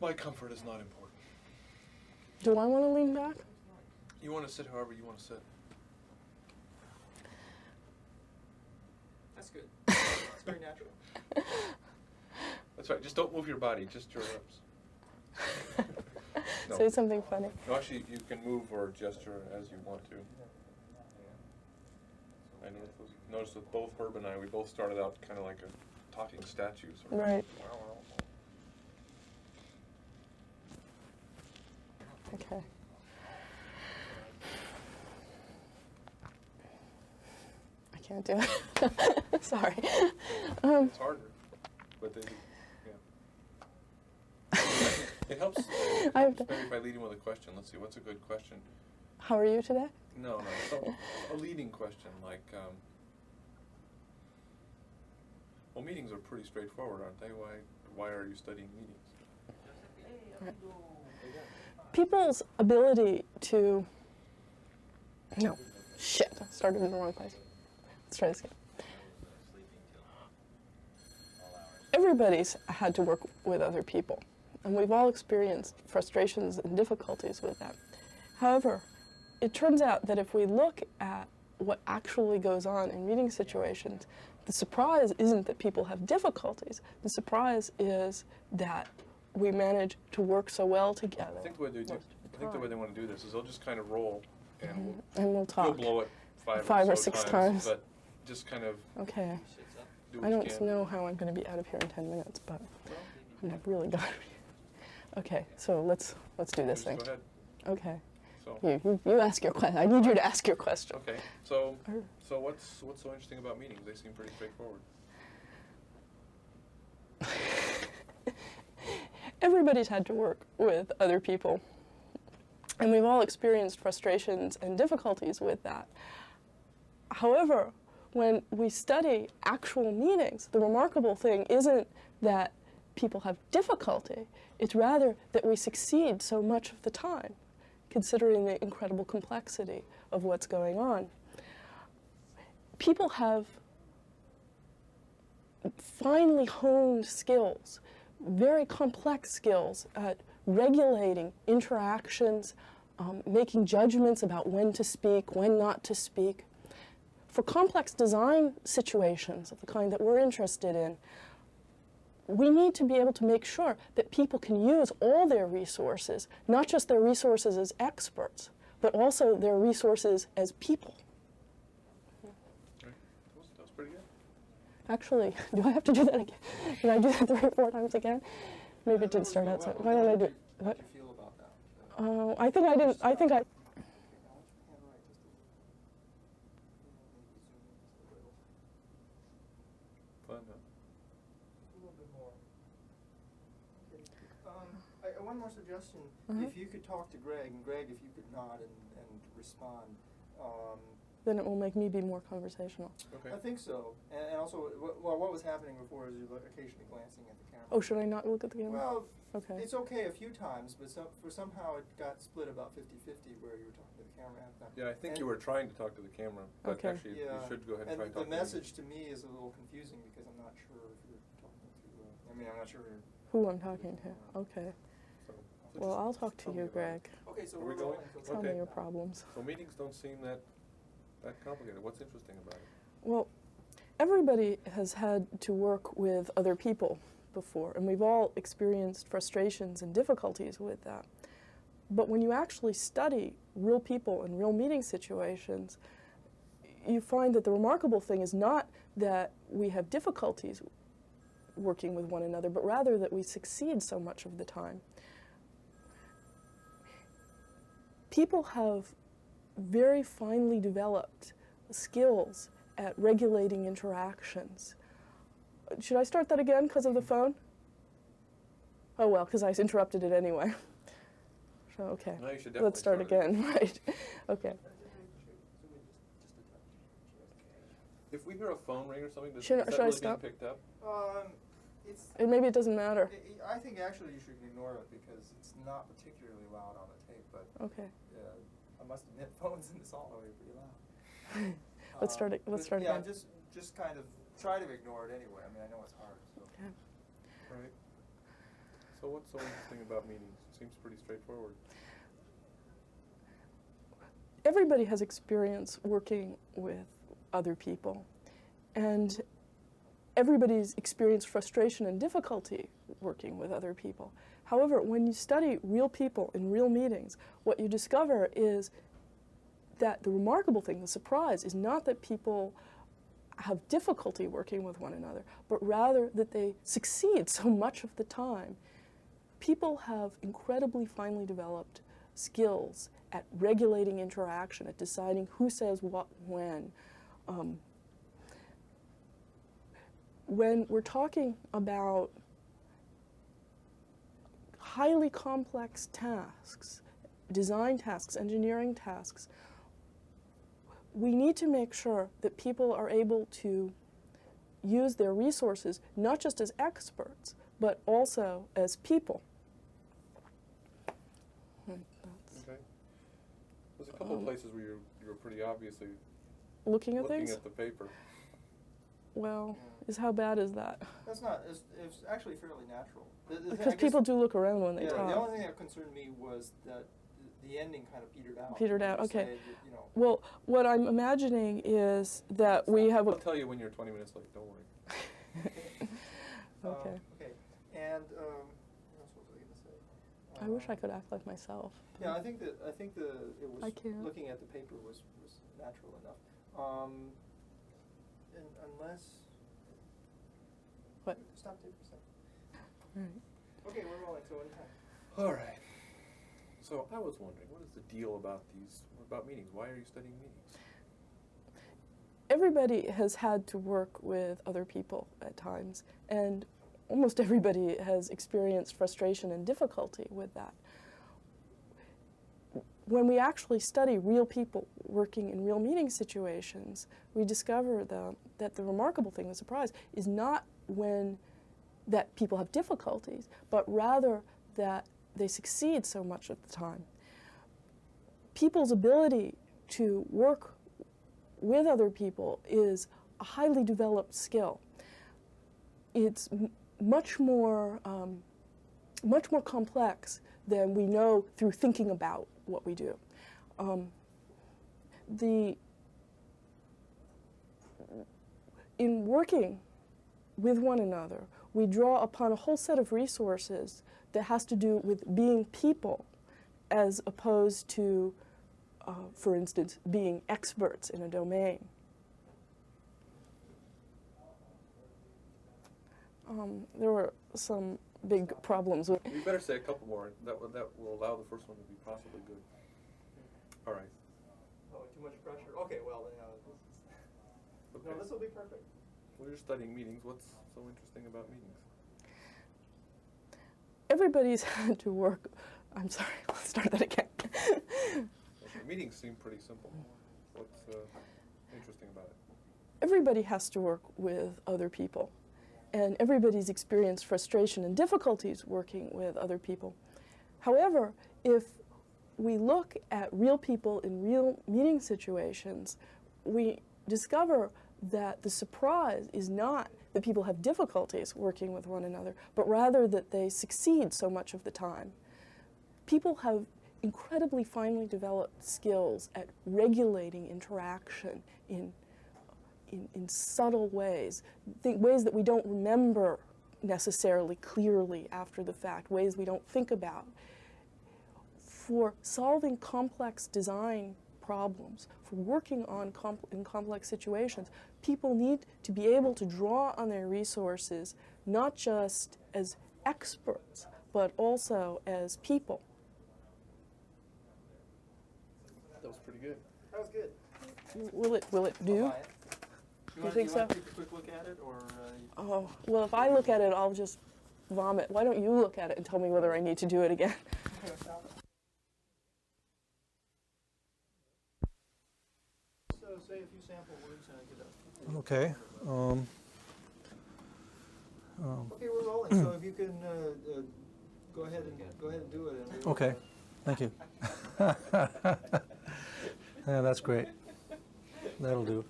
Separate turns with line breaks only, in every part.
My comfort is not important.
Do I want to lean back?
You want to sit however you want to sit.
That's good. It's very natural.
That's right. Just don't move your body, just your lips. No.
Say something funny.
No, actually, you can move or gesture as you want to. I noticed with both Herb and I, we both started out kind of like a talking statue. Sort of.
Right. Okay. I can't do it. Sorry.
It's harder, but they, yeah. It helps. Maybe if I lead in with a question. Let's see. What's a good question?
How are you today?
No. So, a leading question like. Well, meetings are pretty straightforward, aren't they? Why are you studying meetings?
Right. People's ability to... No. Shit. I started in the wrong place. Let's try this again. Everybody's had to work with other people, and we've all experienced frustrations and difficulties with that. However, it turns out that if we look at what actually goes on in meeting situations, the surprise isn't that people have difficulties. The surprise is that we manage to work so well together.
I think the way they want to do this is they'll just kind of roll, and
we'll talk.
You'll blow it five
or
so
6 times.
But just kind of.
Okay.
Do what
I
you
don't
can.
know how I'm going to be out of here in 10 minutes, but I've really got to be. Okay, so let's do this thing.
Go ahead.
Okay.
So.
You ask your question. I need you to ask your question.
Okay. So what's so interesting about meetings? They seem pretty straightforward.
Everybody's had to work with other people, and we've all experienced frustrations and difficulties with that. However, when we study actual meetings, the remarkable thing isn't that people have difficulty, it's rather that we succeed so much of the time, considering the incredible complexity of what's going on. People have finely honed skills, very complex skills at regulating interactions, making judgments about when to speak, when not to speak. For complex design situations of the kind that we're interested in, we need to be able to make sure that people can use all their resources, not just their resources as experts, but also their resources as people.
That was pretty good.
Actually, do I have to do that again? Did I do that 3 or 4 times again? Maybe it didn't start out so. Why did I do it?
How do you feel about that?
I think I didn't. I think I.
Fun, huh?
A little bit more. Okay. One more suggestion. If you could talk to Greg, and Greg, if you could nod and respond.
Then it will make me be more conversational.
Okay.
I think so. And also, what was happening before is you were occasionally glancing at the camera.
Oh, should I not look at the camera?
Well,
okay.
It's okay a few times, but somehow it got split about 50-50 where you were talking to the camera half the time.
Yeah, I think you were trying to talk to the camera, but
Okay.
actually you should go ahead and try to talk
the
to
message to me is a little confusing because I'm not sure if you're talking to, I'm not sure
Who I'm talking to. Okay.
So
Well, I'll talk to you, Greg.
Okay, so
Are we
we're
going?
rolling.
Tell me your problems.
So meetings don't seem that complicated. What's interesting about it?
Well, everybody has had to work with other people before, and we've all experienced frustrations and difficulties with that. But when you actually study real people in real meeting situations, you find that the remarkable thing is not that we have difficulties working with one another, but rather that we succeed so much of the time. People have very finely developed skills at regulating interactions. Should I start that again because of the phone? Oh well, because I interrupted it anyway. So, okay,
No, you should definitely
let's start again, right? Okay.
If we hear a phone ring or something,
Should
is that
I
really
stop?
being picked up?
And maybe it doesn't matter.
I think actually you should ignore it because it's not particularly loud on the tape, but
Okay.
I must admit phones in this hallway are pretty loud.
Let's start again.
Yeah, just kind of try to ignore it anyway. I mean, I know it's hard. So.
Okay.
Right. So what's so interesting about meetings? Seems pretty straightforward.
Everybody has experience working with other people, and everybody's experienced frustration and difficulty working with other people. However, when you study real people in real meetings, what you discover is that the remarkable thing, the surprise, is not that people have difficulty working with one another, but rather that they succeed so much of the time. People have incredibly finely developed skills at regulating interaction, at deciding who says what when. When we're talking about highly complex tasks, design tasks, engineering tasks, we need to make sure that people are able to use their resources not just as experts, but also as people.
Okay. There's a couple of places where you were pretty obviously
looking at things?
Looking at the paper.
Well, how bad is that?
That's not, it's actually fairly natural.
Because people do look around when they talk.
The only thing that concerned me was that the ending kind of petered out.
Petered out, okay.
That, you know,
well, what I'm imagining is that we have
I'll tell you when you're 20 minutes late, don't worry.
Okay.
Okay, and what else was I going to say?
I wish I could act like myself.
Yeah, I think it was
I can't.
looking at the paper was natural enough. And unless
What?
Stop tape for a second.
Right.
Okay, we're rolling. So anytime.
All right. So I was wondering, what is the deal about meetings? Why are you studying meetings?
Everybody has had to work with other people at times, and almost everybody has experienced frustration and difficulty with that. When we actually study real people working in real meeting situations, we discover that the remarkable thing, the surprise, is not that people have difficulties, but rather that they succeed so much of the time. People's ability to work with other people is a highly developed skill. It's much more complex than we know through thinking about what we do. In working with one another, we draw upon a whole set of resources that has to do with being people as opposed to, for instance, being experts in a domain. There were some big problems with...
You better say a couple more. That will allow the first one to be possibly good. All right.
Oh, too much pressure. Okay, well,
Okay.
no, this will be perfect.
Well, you're studying meetings. What's so interesting about meetings?
Everybody's had to work... I'm sorry, let's start that again.
Okay, meetings seem pretty simple. What's interesting about it?
Everybody has to work with other people, and everybody's experienced frustration and difficulties working with other people. However, if we look at real people in real meeting situations, we discover that the surprise is not that people have difficulties working with one another, but rather that they succeed so much of the time. People have incredibly finely developed skills at regulating interaction in subtle ways, ways that we don't remember necessarily clearly after the fact, ways we don't think about. For solving complex design problems, for working on in complex situations, people need to be able to draw on their resources not just as experts, but also as people.
That was pretty good.
That was good.
Will it do?
I'll buy it.
You think so?
Want to take a quick look at it, or?
Oh, well, if I look at it, I'll just vomit. Why don't you look at it and tell me whether I need to do it again?
So say a few sample words and I get up.
Okay.
Okay, we're rolling. So if you can go ahead and do it. And we'll,
Okay. Thank you. Yeah, that's great. That'll do.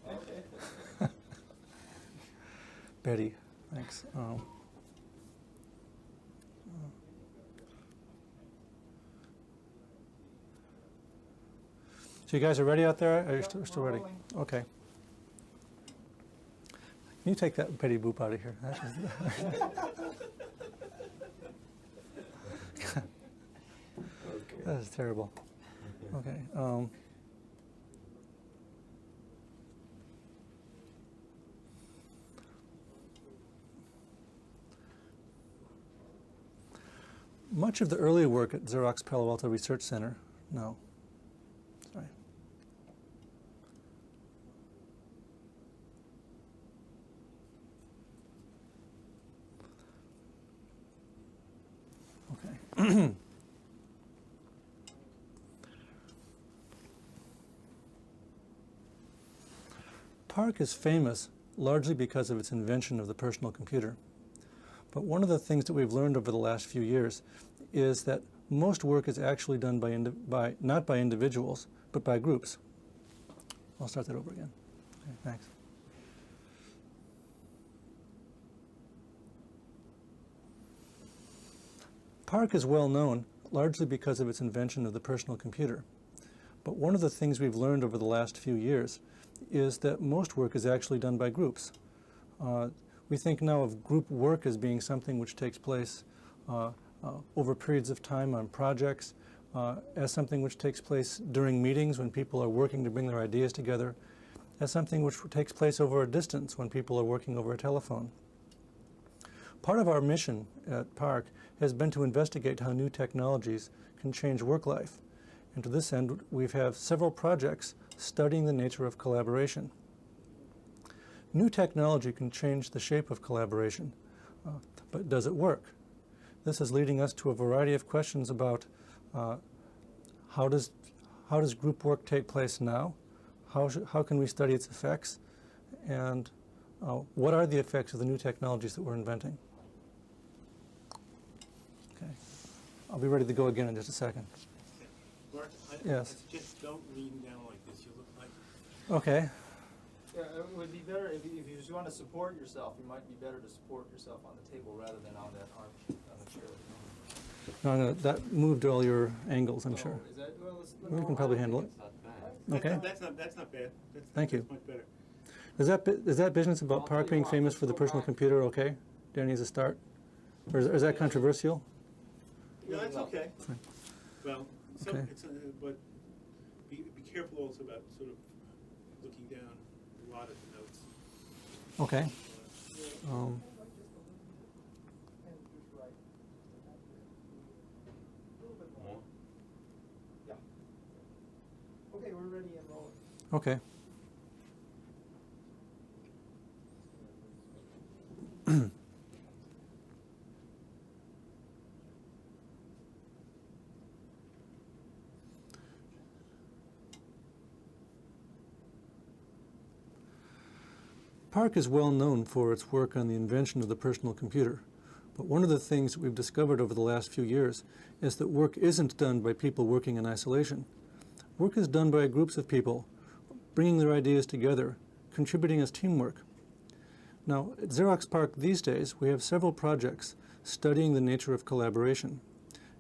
Betty, thanks. So you guys are ready out there? Are you
Yep,
still
we're
ready?
rolling.
Okay. Can you take that petty boop out of here? That's just that is terrible. Okay. Much of the earlier work at Xerox Palo Alto Research Center, no. Sorry. Okay. PARC is famous largely because of its invention of the personal computer. But one of the things that we've learned over the last few years is that most work is actually done by not by individuals, but by groups. I'll start that over again. Okay, thanks. PARC is well known largely because of its invention of the personal computer. But one of the things we've learned over the last few years is that most work is actually done by groups. We think now of group work as being something which takes place over periods of time on projects, as something which takes place during meetings when people are working to bring their ideas together, as something which takes place over a distance when people are working over a telephone. Part of our mission at PARC has been to investigate how new technologies can change work life. And to this end, we have several projects studying the nature of collaboration. New technology can change the shape of collaboration, but does it work? This is leading us to a variety of questions about how does group work take place now? How can we study its effects? And what are the effects of the new technologies that we're inventing? Okay, I'll be ready to go again in just a second.
Mark,
Yes.
I suggest don't lean down like this. You look like...
Okay.
Yeah, it would be better if you just want to support yourself. It might be better to support yourself on the table rather than on that arm on the chair.
No, that moved all your angles, I'm
Oh,
sure.
is that, well,
We can probably handle it. Okay.
That's not bad.
Thank you.
That's much better.
Is that business about PARC being famous for the personal computer okay? Danny, as a start? Or is that controversial?
No, that's okay.
Fine.
Well,
Okay.
but be careful also about sort of looking down a lot at the notes.
Okay.
Yeah. Okay, we're ready and rolling.
Okay. PARC is well known for its work on the invention of the personal computer. But one of the things we've discovered over the last few years is that work isn't done by people working in isolation. Work is done by groups of people, bringing their ideas together, contributing as teamwork. Now, at Xerox PARC these days, we have several projects studying the nature of collaboration.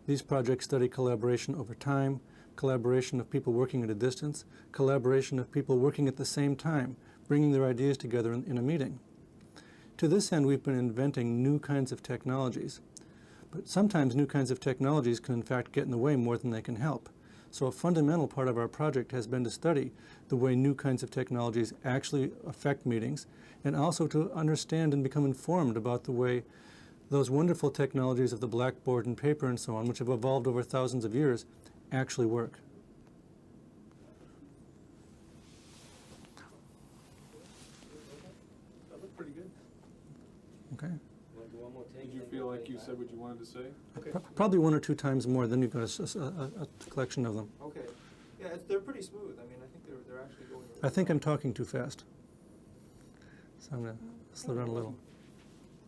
These projects study collaboration over time, collaboration of people working at a distance, collaboration of people working at the same time, bringing their ideas together in a meeting. To this end, we've been inventing new kinds of technologies. But sometimes new kinds of technologies can in fact get in the way more than they can help. So a fundamental part of our project has been to study the way new kinds of technologies actually affect meetings, and also to understand and become informed about the way those wonderful technologies of the blackboard and paper and so on, which have evolved over thousands of years, actually work.
That looked pretty good.
Okay.
Did you feel like you said what you wanted to say?
Okay.
Probably one or two times more, then you've got a collection of them.
Okay. Yeah, they're pretty smooth. I mean, I think they're actually going.
I think I'm talking too fast. So I'm going to slow down a little.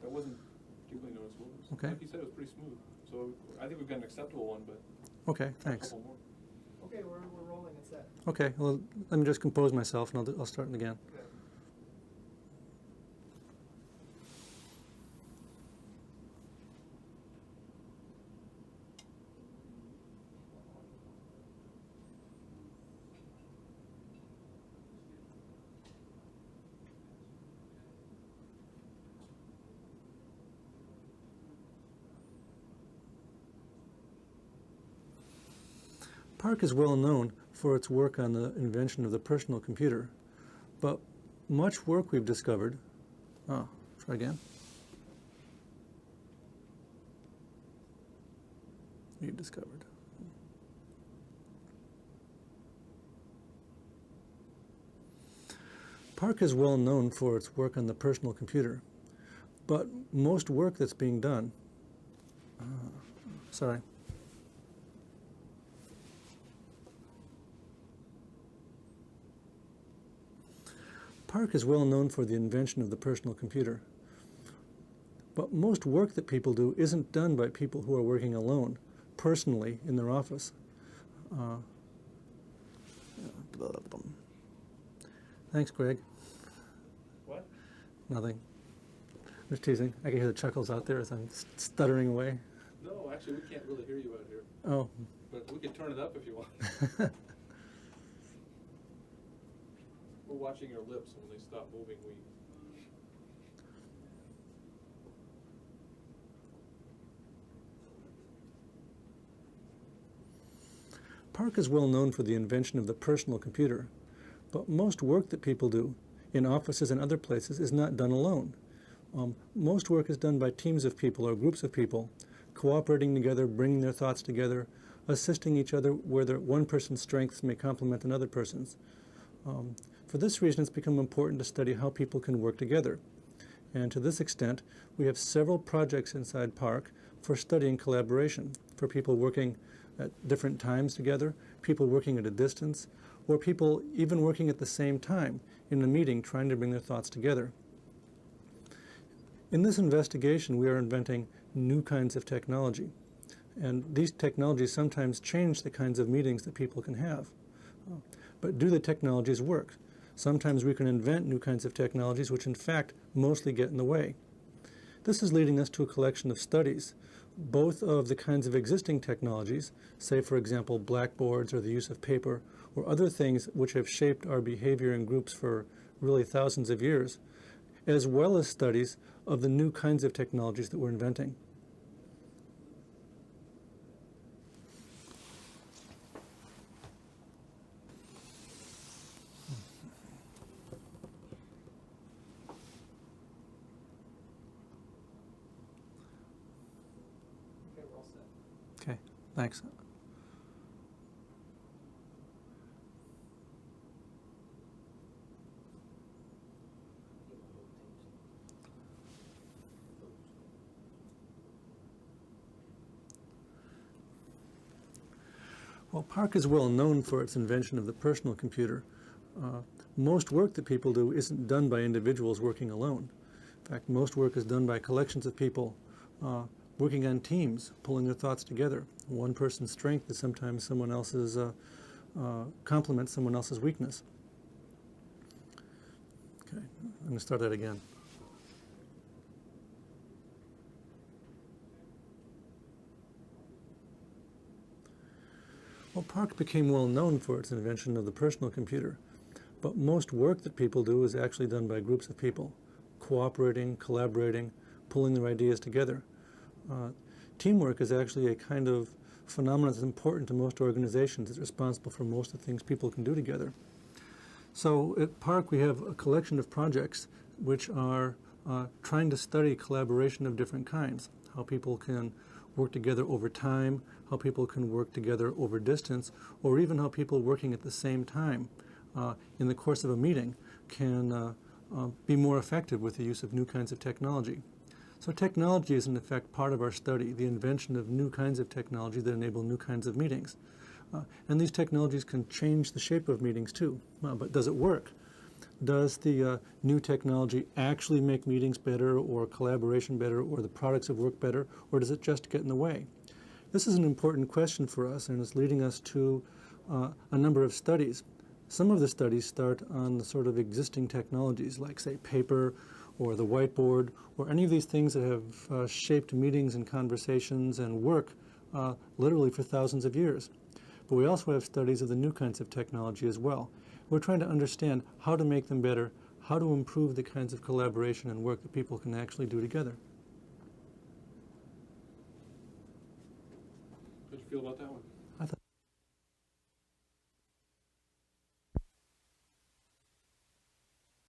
That wasn't particularly noticeable.
Okay.
Like you said, it was pretty smooth. So I think we've got an acceptable one, but
Okay,
a
thanks.
couple more.
Okay, we're rolling and set.
Okay, well, let me just compose myself and I'll start it again.
Okay.
PARC is well known for its work on the invention of the personal computer, but much work we've discovered, try again. We've discovered. PARC is well known for its work on the personal computer, but most work that's being done, PARC is well known for the invention of the personal computer, but most work that people do isn't done by people who are working alone, personally, in their office. Thanks, Greg.
What?
Nothing. Just teasing. I can hear the chuckles out there as I'm stuttering away.
No, actually, we can't really hear you out here.
Oh.
But we can turn it up if you want. We're watching your lips. When they stop moving, we...
PARC is well known for the invention of the personal computer, but most work that people do in offices and other places is not done alone. Most work is done by teams of people or groups of people, cooperating together, bringing their thoughts together, assisting each other where one person's strengths may complement another person's. For this reason, it's become important to study how people can work together. And to this extent, we have several projects inside PARC for studying collaboration, for people working at different times together, people working at a distance, or people even working at the same time in a meeting trying to bring their thoughts together. In this investigation, we are inventing new kinds of technology. And these technologies sometimes change the kinds of meetings that people can have. But do the technologies work? Sometimes we can invent new kinds of technologies which in fact mostly get in the way. This is leading us to a collection of studies, both of the kinds of existing technologies, say for example blackboards or the use of paper, or other things which have shaped our behavior in groups for really thousands of years, as well as studies of the new kinds of technologies that we're inventing.
Okay, we're all set.
Okay, thanks. Well, PARC is well known for its invention of the personal computer. Most work that people do isn't done by individuals working alone. In fact, most work is done by collections of people working on teams, pulling their thoughts together. One person's strength is sometimes someone else's complement, someone else's weakness. Okay, I'm going to start that again. Well, PARC became well known for its invention of the personal computer, but most work that people do is actually done by groups of people, cooperating, collaborating, pulling their ideas together. Teamwork is actually a kind of phenomenon that's important to most organizations. It's responsible for most of the things people can do together. So at PARC we have a collection of projects which are trying to study collaboration of different kinds, how people can work together over time, how people can work together over distance, or even how people working at the same time in the course of a meeting can be more effective with the use of new kinds of technology. So technology is in effect part of our study, the invention of new kinds of technology that enable new kinds of meetings. And these technologies can change the shape of meetings too. But does it work? Does the new technology actually make meetings better or collaboration better or the products of work better, or does it just get in the way? This is an important question for us, and it's leading us to a number of studies. Some of the studies start on the sort of existing technologies like, say, paper or the whiteboard or any of these things that have shaped meetings and conversations and work literally for thousands of years. But we also have studies of the new kinds of technology as well. We're trying to understand how to make them better, how to improve the kinds of collaboration and work that people can actually do together.
How'd you feel about that one?